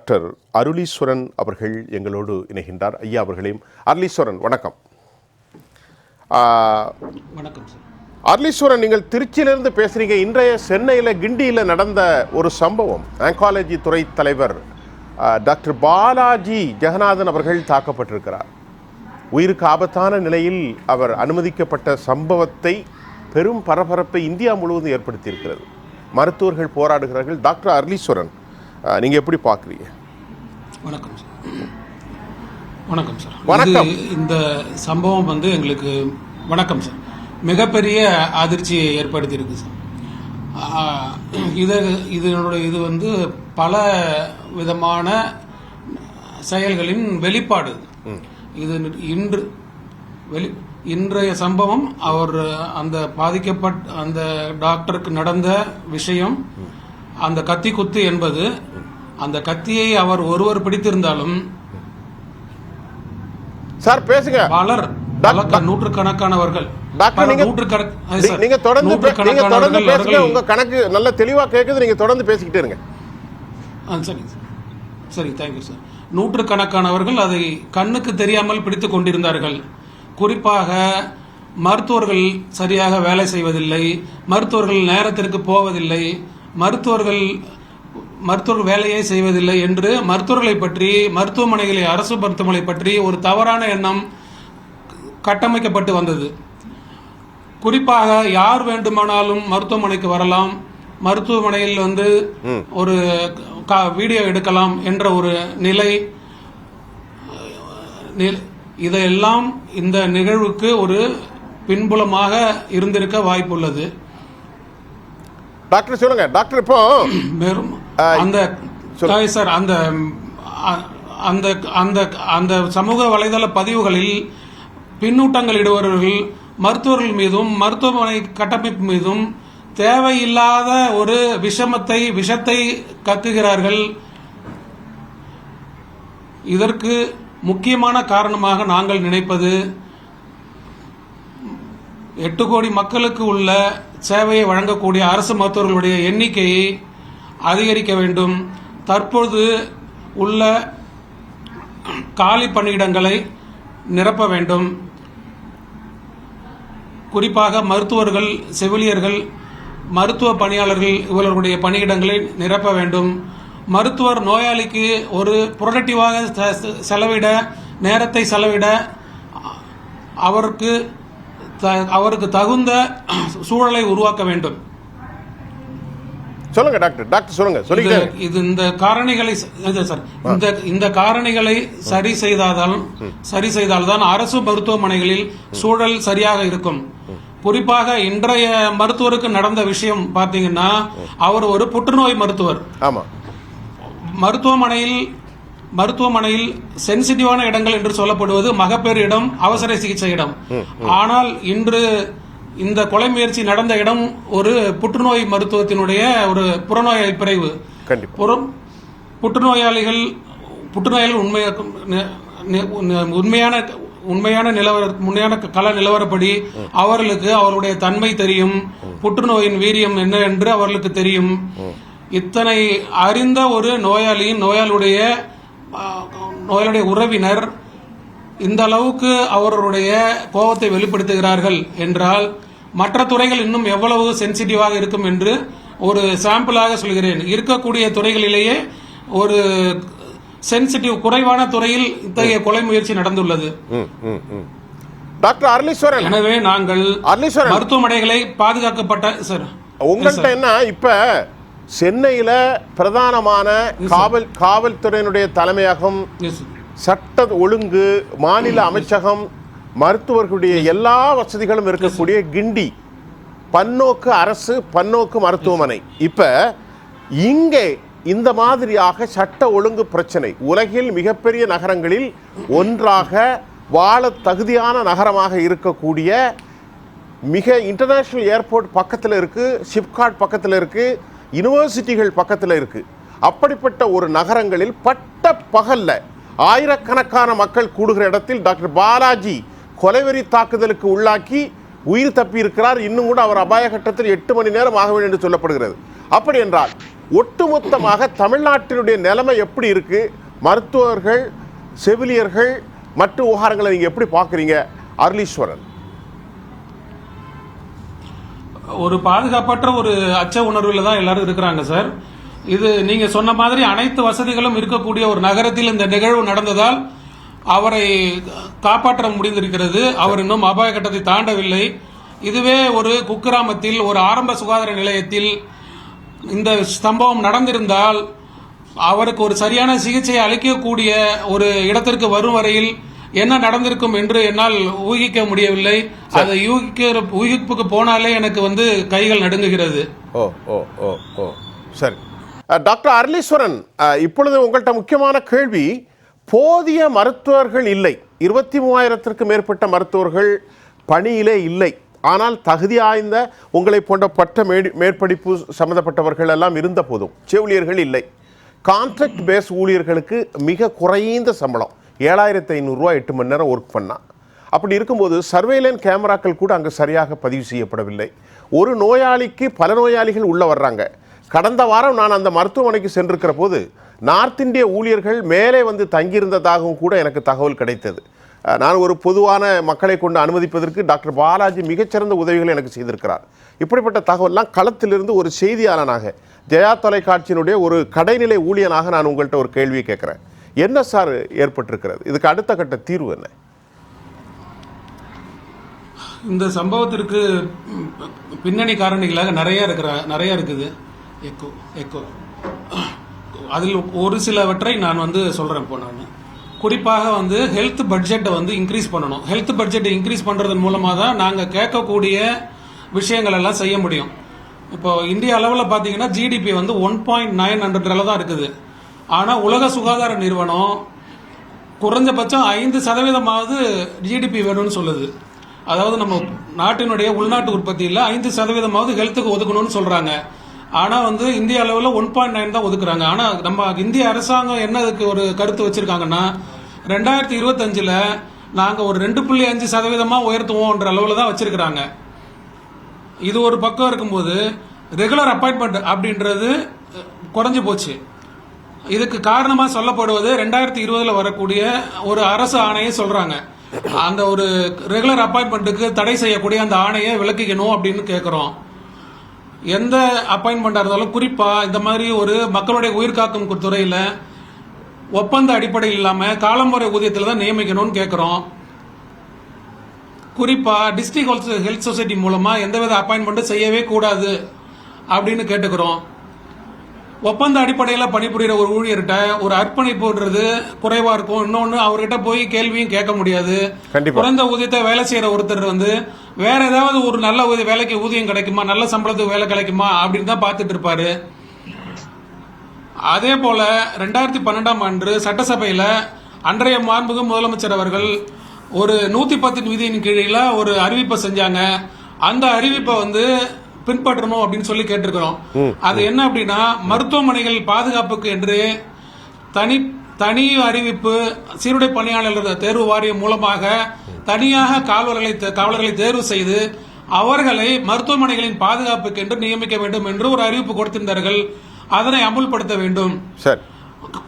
Doctor அருளீஸ்வரன் அவர்கள் எங்களோடு இணைகின்றார். ஐயா அவர்களையும். அருளீஸ்வரன் வணக்கம். வணக்கம் சார். அருளீஸ்வரன், நீங்கள் திருச்சியிலிருந்து பேசுகிறீங்க. இன்றைய சென்னையில் கிண்டியில் நடந்த ஒரு சம்பவம், ஆங்காலஜி துறை தலைவர் டாக்டர் பாலாஜி ஜெகநாதன் அவர்கள் தாக்கப்பட்டிருக்கிறார். உயிருக்கு ஆபத்தான நிலையில் அவர் அனுமதிக்கப்பட்ட சம்பவத்தை பெரும் பரபரப்பை இந்தியா முழுவதும் ஏற்படுத்தியிருக்கிறது. மருத்துவர்கள் போராடுகிறார்கள். டாக்டர் அருளீஸ்வரன், நீங்கள் எப்படி பார்க்குறீங்க? வணக்கம் சார். வணக்கம் சார். வணக்கம். இந்த சம்பவம் எங்களுக்கு வணக்கம் சார், மிகப்பெரிய அதிர்ச்சியை ஏற்படுத்தியிருக்கு சார். இது பல விதமான செயல்களின் வெளிப்பாடு. இது இன்றைய சம்பவம் அவர் அந்த அந்த டாக்டருக்கு நடந்த விஷயம், அந்த கத்தி குத்து என்பது, அந்த கத்தியை அவர் ஒருவர் பிடித்திருந்தாலும் சார் பேசுங்க. பலர் நூற்றுக்கணக்கானவர்கள் நீங்க தொடர்ந்து பேசுங்க. உங்க கணக்கு நல்ல தெளிவா கேக்குது. நீங்க தொடர்ந்து பேசிக்கிட்டே இருங்க. சரி, தேங்க்யூ சார். நூற்றுக்கணக்கானவர்கள் அதை கண்ணுக்கு தெரியாமல் பிடித்துக் கொண்டிருந்தார்கள். குறிப்பாக மருத்துவர்கள் சரியாக வேலை செய்வதில்லை, மருத்துவர்கள் நேரத்திற்கு போவதில்லை, மருத்துவர்கள் வேலையை செய்வதில்லை என்று மருத்துவர்களை பற்றி, மருத்துவமனைகளை, அரசு மருத்துவமனை பற்றி ஒரு தவறான எண்ணம் கட்டமைக்கப்பட்டு வந்தது. குறிப்பாக யார் வேண்டுமானாலும் மருத்துவமனைக்கு வரலாம், மருத்துவமனையில் ஒரு வீடியோ எடுக்கலாம் என்ற ஒரு நிலை, இதையெல்லாம் இந்த நிகழ்வுக்கு ஒரு பின்புலமாக இருந்திருக்க வாய்ப்புள்ளது. டாக்டர் சொல்லுங்க. டாக்டர், இப்போ அந்த சமூக வலைதள பதிவுகளில் பின்னூட்டங்கள் இடுபவர்கள் மருத்துவர்கள் மீதும் மருத்துவமனை கட்டமைப்பு மீதும் தேவையில்லாத ஒரு விஷத்தை கக்குகிறார்கள். இதற்கு முக்கியமான காரணமாக நாங்கள் நினைப்பது, 8 கோடி மக்களுக்கு உள்ள சேவையை வழங்கக்கூடிய அரசு மருத்துவர்களுடைய எண்ணிக்கையை அதிகரிக்க வேண்டும். தற்போது உள்ள காலி பணியிடங்களை நிரப்ப வேண்டும். குறிப்பாக மருத்துவர்கள், செவிலியர்கள், மருத்துவ பணியாளர்கள் இவர்களுடைய பணியிடங்களை நிரப்ப வேண்டும். மருத்துவர் நோயாளிக்கு ஒரு புரொடக்டிவாக நேரத்தை செலவிட அவருக்கு தகுந்த சூழலை உருவாக்க வேண்டும். சொல்லுங்க டாக்டர். டாக்டர் சொல்லுங்க. இது இந்த காரணிகளை சரி செய்தால்தான் அரசு மருத்துவமனைகளில் சூழல் சரியாக இருக்கும். குறிப்பாக இன்றைய மருத்துவருக்கு நடந்த விஷயம் பாத்தீங்கன்னா, அவர் ஒரு புற்றுநோய் மருத்துவர். ஆமா. மருத்துவமனையில் சென்சிட்டிவான இடங்கள் என்று சொல்லப்படுவது மகப்பேறு இடம், அவசர சிகிச்சை இடம். ஆனால் இன்று இந்த கொலை முயற்சி நடந்த இடம் ஒரு புற்றுநோய் மருத்துவத்தினுடைய ஒரு புறநோயாளி பிரிவு. புற்றுநோயாளிகள் உண்மையான கள நிலவரப்படி அவர்களுக்கு அவருடைய தன்மை தெரியும், புற்றுநோயின் வீரியம் என்ன என்று அவர்களுக்கு தெரியும். இத்தனை அறிந்த ஒரு நோயாளியுடைய உறவினர் இந்த அளவுக்கு அவர்களுடைய கோபத்தை வெளிப்படுத்துகிறார்கள் என்றால், மற்ற துறைகள் இன்னும் எவ்வளவு சென்சிட்டிவாக இருக்கும் என்று ஒரு சாம்பிளாக சொல்கிறேன். இருக்கக்கூடிய துறைகளிலேயே ஒரு சென்சிட்டிவ் குறைவான துறையில் இத்தகைய கொலை முயற்சி நடந்துள்ளது. டாக்டர் அருளீஸ்வரன், எனவே நாங்கள் மருத்துவமனைகளை பாதுகாக்கப்பட்ட சார் உங்கள்கிட்ட என்ன, இப்ப சென்னையில பிரதானமான காவல்துறையினுடைய தலைமையகம், சட்ட ஒழுங்கு, மாநில அமைச்சகம், மருத்துவர்களுடைய எல்லா வசதிகளும் இருக்கக்கூடிய கிண்டி பன்னோக்கு அரசு, பன்னோக்கு மருத்துவமனை. இப்ப இங்கே இந்த மாதிரியாக சட்ட ஒழுங்கு பிரச்சனை உலகில் மிகப்பெரிய நகரங்களில் ஒன்றாக வாழ தகுதியான நகரமாக இருக்கக்கூடிய, மிக இன்டர்நேஷனல் ஏர்போர்ட் பக்கத்தில் இருக்கு, ஷிப்காட் பக்கத்தில் இருக்கு, யூனிவர்சிட்டிகள் பக்கத்தில் இருக்கு. அப்படிப்பட்ட ஒரு நகரங்களில் பட்ட பகல்ல ஆயிரக்கணக்கான மக்கள் கூடுகிற இடத்தில் டாக்டர் பாலாஜி கொலைவெறி தாக்குதலுக்கு உள்ளாக்கி உயிர் தப்பி இருக்கிறார். இன்னும் கூட அவர் அபாய கட்டத்தில் 8 மணி நேரம் ஆக வேண்டும் என்று சொல்லப்படுகிறது. அப்படி என்றால் ஒட்டுமொத்தமாக தமிழ்நாட்டினுடைய நிலைமை எப்படி இருக்கு, மருத்துவர்கள், செவிலியர்கள், மற்ற விவகாரங்களை நீங்க எப்படி பார்க்குறீங்க அருளீஸ்வரன்? ஒரு பாதுகாப்பற்ற ஒரு அச்ச உணர்வில் தான் எல்லாரும் இருக்கிறாங்க சார். இது நீங்க சொன்ன மாதிரி அனைத்து வசதிகளும் இருக்கக்கூடிய ஒரு நகரத்தில் இந்த நிகழ்வு நடந்ததால் அவரை காப்பாற்ற முடிந்திருக்கிறது. அவர் இன்னும் அபாய கட்டத்தை தாண்டவில்லை. இதுவே ஒரு குக்கிராமத்தில் ஒரு ஆரம்ப சுகாதார நிலையத்தில் இந்த சம்பவம் நடந்திருந்தால் அவருக்கு ஒரு சரியான சிகிச்சை அளிக்கக்கூடிய ஒரு இடத்திற்கு வரும் வரையில் என்ன நடந்திருக்கும் என்று என்னால் ஊகிக்க முடியவில்லை. அதை ஊகிப்புக்கு போனாலே எனக்கு கைகள் நடுங்குகிறது. ஓ ஓ ஓ ஓ சரி. டாக்டர் அருளீஸ்வரன், இப்பொழுது உங்கள்கிட்ட முக்கியமான கேள்வி, போதிய மருத்துவர்கள் இல்லை. 23,000த்திற்கு மேற்பட்ட மருத்துவர்கள் பணியிலே இல்லை. ஆனால் தகுதி வாய்ந்த உங்களை போன்ற பட்ட மேற்படிப்பு சம்பந்தப்பட்டவர்கள் எல்லாம் இருந்த போதும் செவிலியர்கள் இல்லை. கான்ட்ராக்ட் பேஸ் ஊழியர்களுக்கு மிக குறைந்த சம்பளம் 7,500 ரூபா 8 மணி நேரம் ஒர்க் பண்ணா. அப்படி இருக்கும்போது சர்வேலன் கேமராக்கள் கூட அங்கே சரியாக பதிவு செய்யப்படவில்லை. ஒரு நோயாளிக்கு பல நோயாளிகள் உள்ள வர்றாங்க. கடந்த வாரம் நான் அந்த மருத்துவமனைக்கு சென்றிருக்கிற போது நார்த் இந்திய ஊழியர்கள் மேலே வந்து தங்கியிருந்ததாகவும் கூட எனக்கு தகவல் கிடைத்தது. நான் ஒரு பொதுவான மக்களை கொண்டு அனுமதிப்பதற்கு டாக்டர் பாலாஜி மிகச்சிறந்த உதவிகளை எனக்கு செய்திருக்கிறார். இப்படிப்பட்ட தகவல்லாம் களத்திலிருந்து ஒரு செய்தியாளனாக, ஜெயா தொலைக்காட்சியினுடைய ஒரு கடைநிலை ஊழியனாக நான் உங்கள்கிட்ட ஒரு கேள்வியை கேட்குறேன். என்ன சார் ஏற்பட்டிருக்கிறது? இதுக்கு அடுத்த கட்ட தீர்வு என்ன? இந்த சம்பவத்திற்கு பின்னணி காரணிகளாக நிறைய இருக்குது. அதில் ஒரு சிலவற்றை நான் சொல்றேன். இப்போ நான் குறிப்பாக ஹெல்த் பட்ஜெட்டை இன்க்ரீஸ் பண்ணணும். ஹெல்த் பட்ஜெட்டை இன்க்ரீஸ் பண்றதன் மூலமாக தான் நாங்கள் கேட்கக்கூடிய விஷயங்கள் எல்லாம் செய்ய முடியும். இப்போ இந்திய அளவில் பார்த்தீங்கன்னா ஜிடிபி 1.900 தான் இருக்குது. ஆனால் உலக சுகாதார நிறுவனம் குறைஞ்சபட்சம் 5% ஜிடிபி வேணும்னு சொல்லுது. அதாவது நம்ம நாட்டினுடைய உள்நாட்டு உற்பத்தியில் 5% ஹெல்த்துக்கு ஒதுக்கணும்னு சொல்றாங்க. ஆனா இந்திய அளவில் 1.9 தான் ஒதுக்குறாங்க. ஆனா நம்ம இந்திய அரசாங்கம் என்ன அதுக்கு ஒரு கருத்து வச்சிருக்காங்கன்னா 2025ல் நாங்க ஒரு 2.5% உயர்த்துவோம்ன்ற அளவில் தான் வச்சிருக்கிறாங்க. இது ஒரு பக்கம் இருக்கும்போது ரெகுலர் அப்பாயின்மெண்ட் அப்படின்றது குறைஞ்சு போச்சு. இதுக்கு காரணமா சொல்லப்படுவது 2020ல் வரக்கூடிய ஒரு அரசு ஆணையை சொல்றாங்க. அந்த ஒரு ரெகுலர் அப்பாயின்மெண்ட்டுக்கு தடை செய்யக்கூடிய அந்த ஆணையை விலக்கிக்கணும் அப்படின்னு கேட்கிறோம். எந்த அப்பாயின்மெண்டா இருந்தாலும் குறிப்பா இந்த மாதிரி ஒரு மக்களுடைய உயிர் காக்கும் துறையில ஒப்பந்த அடிப்படையில் இல்லாம காலமுறை ஊதியத்தில் தான் நியமிக்கணும்னு கேட்கிறோம். குறிப்பா டிஸ்ட்ரிக்ட் ஹெல்த் சொசைட்டி மூலமா எந்தவித அப்பாயின்மெண்ட்டும் செய்யவே கூடாது அப்படின்னு கேட்டுக்கிறோம். ஒப்பந்த அடிப்படையில் பணிபுரிகிற ஒரு ஊழியர்கிட்ட ஒரு அர்ப்பணிப்புன்றது குறைவா இருக்கும். இன்னொன்னு அவர்கிட்ட போய் கேள்வியும் கேட்க முடியாது. குறைந்த ஊதியத்தை வேலை செய்யற ஒருத்தர் வேற ஏதாவது ஒரு நல்ல வேலைக்கு ஊதியம் கிடைக்குமா, நல்ல சம்பளத்துக்கு வேலை கிடைக்குமா அப்படின்னு தான் பார்த்துட்டு இருப்பாரு. அதே போல 2012ஆம் ஆண்டு சட்டசபையில அன்றைய மாண்புமிகு முதலமைச்சர் அவர்கள் ஒரு 110 விதியின் கீழே ஒரு அறிவிப்பை செஞ்சாங்க. அந்த அறிவிப்பை பின்பற்றணும் அப்படின்னு சொல்லி கேட்டிருக்கிறோம். அது என்ன அப்படின்னா, மருத்துவமனைகள் பாதுகாப்புக்கு என்று தனி அறிவிப்பு சீருடை பணியாளர்கள் தேர்வு வாரியம் மூலமாக தனியாக காவலர்களை தேர்வு செய்து அவர்களை மருத்துவமனைகளின் பாதுகாப்புக்கு என்று நியமிக்க வேண்டும் என்று ஒரு அறிவிப்பு கொடுத்திருந்தார்கள். அதனை அமுல்படுத்த வேண்டும்.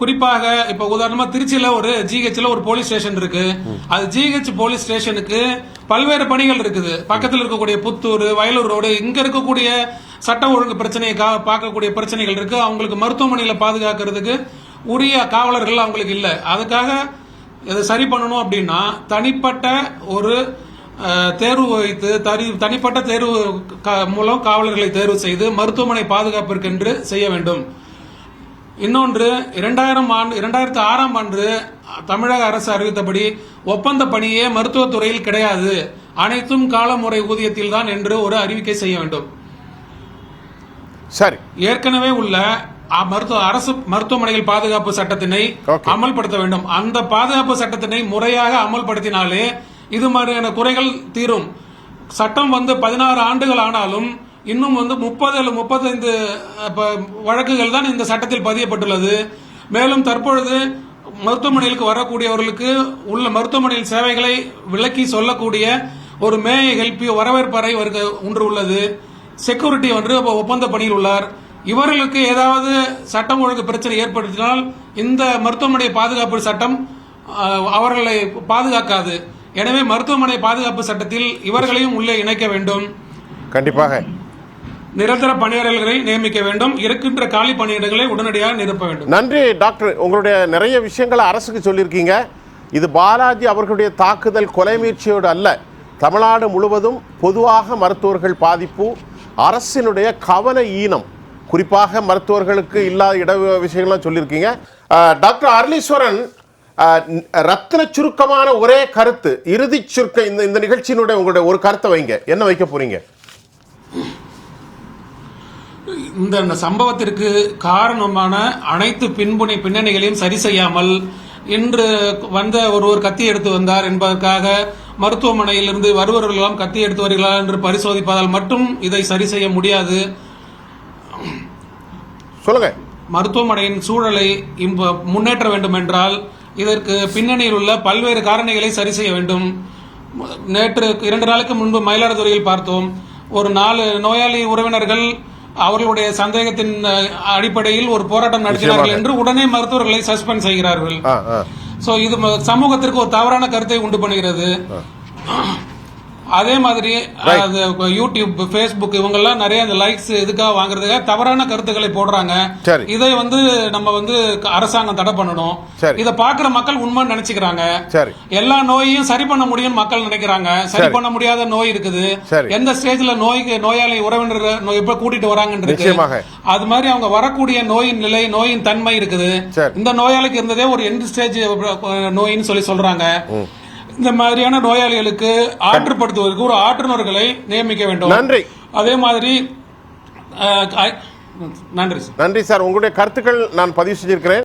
குறிப்பாக இப்ப உதாரணமா திருச்சியில ஒரு ஜிஹெச்ல ஒரு போலீஸ் ஸ்டேஷன் இருக்கு. அது ஜிஹெச் போலீஸ் ஸ்டேஷனுக்கு பல்வேறு பணிகள் இருக்குது. பக்கத்தில் இருக்கக்கூடிய புத்தூர், வயலூர் ரோடு, இங்க இருக்கக்கூடிய சட்ட ஒழுங்கு பிரச்சனையை பார்க்கக்கூடிய பிரச்சனைகள் இருக்கு. அவங்களுக்கு மருத்துவமனையில பாதுகாக்கிறதுக்கு உரிய காவலர்கள் அவங்களுக்கு இல்ல. அதுக்காக இதை சரி பண்ணணும் அப்படின்னா தனிப்பட்ட ஒரு தேர்வு வைத்து தனிப்பட்ட தேர்வு மூலம் காவலர்களை தேர்வு செய்து மருத்துவமனை பாதுகாப்பிற்கென்று செய்ய வேண்டும். இன்னொன்று 2006ஆம் ஆண்டு தமிழக அரசு அறிவித்தபடி ஒப்பந்த பணியே மருத்துவத்துறையில் கிடையாது, அனைத்தும் காலமுறை ஊதியத்தில் தான் என்று ஒரு அறிவிக்கை செய்ய வேண்டும். சரி, ஏற்கனவே உள்ள அரசு மருத்துவமனைகள் பாதுகாப்பு சட்டத்தினை அமல்படுத்த வேண்டும். அந்த பாதுகாப்பு சட்டத்தினை முறையாக அமல்படுத்தினாலே இது மாதிரியான குறைகள் தீரும். சட்டம் 16 ஆண்டுகள் ஆனாலும் இன்னும் 35 வழக்குகள் தான் இந்த சட்டத்தில் பதியப்பட்டுள்ளது. மேலும் தற்பொழுது மருத்துவமனைகளுக்கு வரக்கூடியவர்களுக்கு உள்ள மருத்துவமனையில் சேவைகளை விளக்கி சொல்லக்கூடிய ஒரு மே ஹெல்ப் யூ வரவேற்பறை ஒன்று உள்ளது. செக்யூரிட்டி ஒப்பந்த பணியில் உள்ளார். இவர்களுக்கு ஏதாவது சட்டம் ஒழுங்கு பிரச்சனை ஏற்படுத்தினால் இந்த மருத்துவமனை பாதுகாப்பு சட்டம் அவர்களை பாதுகாக்காது. எனவே மருத்துவமனை பாதுகாப்பு சட்டத்தில் இவர்களையும் உள்ளே இணைக்க வேண்டும். கண்டிப்பாக நிரந்தர பணியாளர்களை நியமிக்க வேண்டும். இருக்கின்ற காலி பணியிடங்களை உடனடியாக நிரப்ப வேண்டும். நன்றி டாக்டர். உங்களுடைய நிறைய விஷயங்களை அரசுக்கு சொல்லியிருக்கீங்க. இது பாலாஜி அவர்களுடைய தாக்குதல் கொலை முயற்சியோடு அல்ல, தமிழ்நாடு முழுவதும் பொதுவாக மருத்துவர்கள் பாதிப்பு, அரசினுடைய கவன ஈனம், குறிப்பாக மருத்துவர்களுக்கு இல்லாத இட விஷயங்கள்லாம் சொல்லியிருக்கீங்க. டாக்டர் அருளீஸ்வரன், ரத்தின சுருக்கமான ஒரே கருத்து, இறுதி சுருக்க இந்த நிகழ்ச்சியினுடைய உங்களுடைய ஒரு கருத்தை வைங்க. என்ன வைக்க போறீங்க? இந்த சம்பவத்திற்கு காரணமான அனைத்து பின்னணிகளையும் சரி செய்யாமல் இன்று வந்த ஒருவர் கத்தி எடுத்து வந்தார் என்பதற்காக மருத்துவமனையிலிருந்து வருபவர்களெல்லாம் கத்தி எடுத்து வருகிறார் என்று பரிசோதிப்பதால் மட்டும் இதை சரி செய்ய முடியாது. சொல்லுங்க. மருத்துவமனையின் சூழலை முன்னேற்ற வேண்டும் என்றால் இதற்கு பின்னணியில் உள்ள பல்வேறு காரணிகளை சரி செய்ய வேண்டும். நேற்று 2 நாளுக்கு முன்பு மயிலாடுதுறையில் பார்த்தோம். ஒரு 4 நோயாளி உறவினர்கள் அவர்களுடைய சந்தேகத்தின் அடிப்படையில் ஒரு போராட்டம் நடத்தினார்கள் என்று உடனே மருத்துவர்களை சஸ்பெண்ட் செய்கிறார்கள். சோ இது சமூகத்திற்கு ஒரு தவறான கருத்தை உண்டு பண்ணுகிறது. அதே மாதிரி யூடியூப், பேஸ்புக் இவங்கெல்லாம் நிறைய அந்த லைக்ஸ் இதுக்காக வாங்குறதுக்காக தவறான கருத்துக்களை போடுறாங்க. இதை நம்ம அரசாங்கம் தடை பண்ணணும். இதை பாக்குற மக்கள் உண்மை நினைச்சுக்கிறாங்க. எல்லா நோயையும் சரி பண்ண முடியும் மக்கள் நினைக்கிறாங்க. சரி பண்ண முடியாத நோய் இருக்குது. எந்த ஸ்டேஜ்ல நோயாளி உறவினர் எப்ப கூட்டிட்டு வராங்கன்னு இருக்கு. அது மாதிரி அவங்க வரக்கூடிய நோயின் நிலை, நோயின் தன்மை இருக்குது. இந்த நோயாளிக்கு இருந்ததே ஒரு எண்ட் ஸ்டேஜ் நோயின்னு சொல்றாங்க. இந்த மாதிரியான நோயாளிகளுக்கு ஆற்றுப்படுத்துவதற்கு ஒரு ஆற்றுநர்களை நியமிக்க வேண்டும். நன்றி. அதே மாதிரி நன்றி சார். உங்களுடைய கருத்துக்கள் நான் பதிவு செஞ்சிருக்கிறேன்.